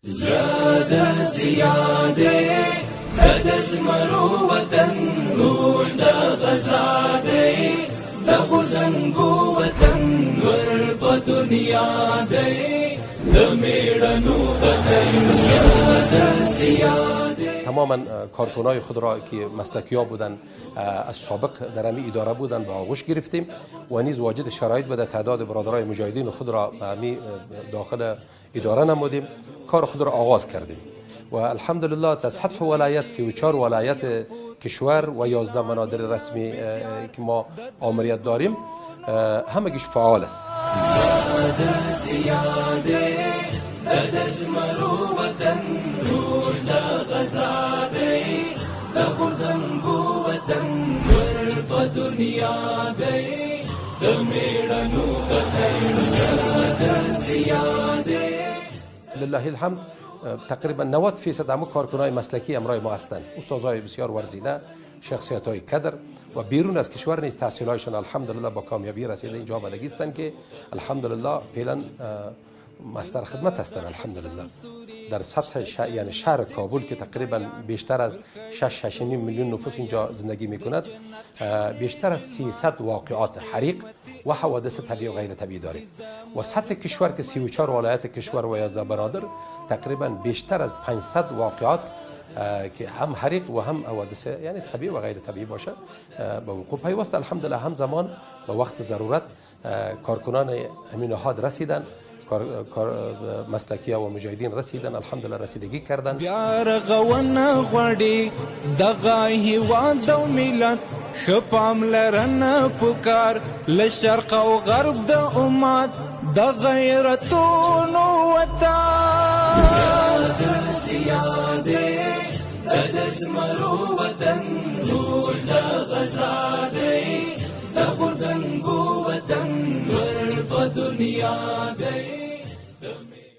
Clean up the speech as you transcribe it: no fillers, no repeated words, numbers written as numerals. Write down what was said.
زاد زياده قدس مرو وطن روح دا غزاده دا غزنگو وطن ور په دنیا دی د میړنو وطن زاد زیاده. تماما کارکنای خود را که مسلکی‌ها بودن از سابق در همی اداره بودن به آغوش گرفتیم و نیز واجد شرایط بده تعداد برادرای مجاهدین خود را همی داخل اداره نمودیم، کار خود را آغاز کردیم و الحمدلله از سطح ولایت 34 ولایت کشور و 11 مناظر رسمی که ما آمریت داریم همگیش فعال است. لله الحمد تقریبا 90% همه کارکنای مسلکی امرای ما هستند، استادای بسیار ورزیده، شخصیت های کدر و بیرون از کشور نیز تحصیلایشان الحمدلله با کامیابی رسیده اینجا آمدگی هستند که الحمدلله فعلا مستر خدمت هستند. الحمدلله در سطح یعنی شهر کابل که تقریبا بیشتر از 6.5 میلیون نفوس اینجا زندگی میکند، بیشتر از 300 واقعات حریق و حوادث طبیعی و غیر طبیعی داریم و سطح کشور که 34 ولایت کشور و 11 برادر تقریبا بیشتر از 500 واقعات که هم حریق و هم حوادث یعنی طبیعی و غیر طبیعی باشه به وقوع پیوست. الحمدلله همزمان به وقت ضرورت کارکنان همین نهاد رسیدن، مسلکی‌ها و مجاهدین رسیدن، الحمدلله رسیدگی کردن. بیا رغونه غواړي دغه هیواد او ملت ښه پاملرنه پکار له شرق او غرب د امت د غیرتونو وطن زیاده د زمرو وطن روح د غزاده د غزنګو وطن ور په دنیا دی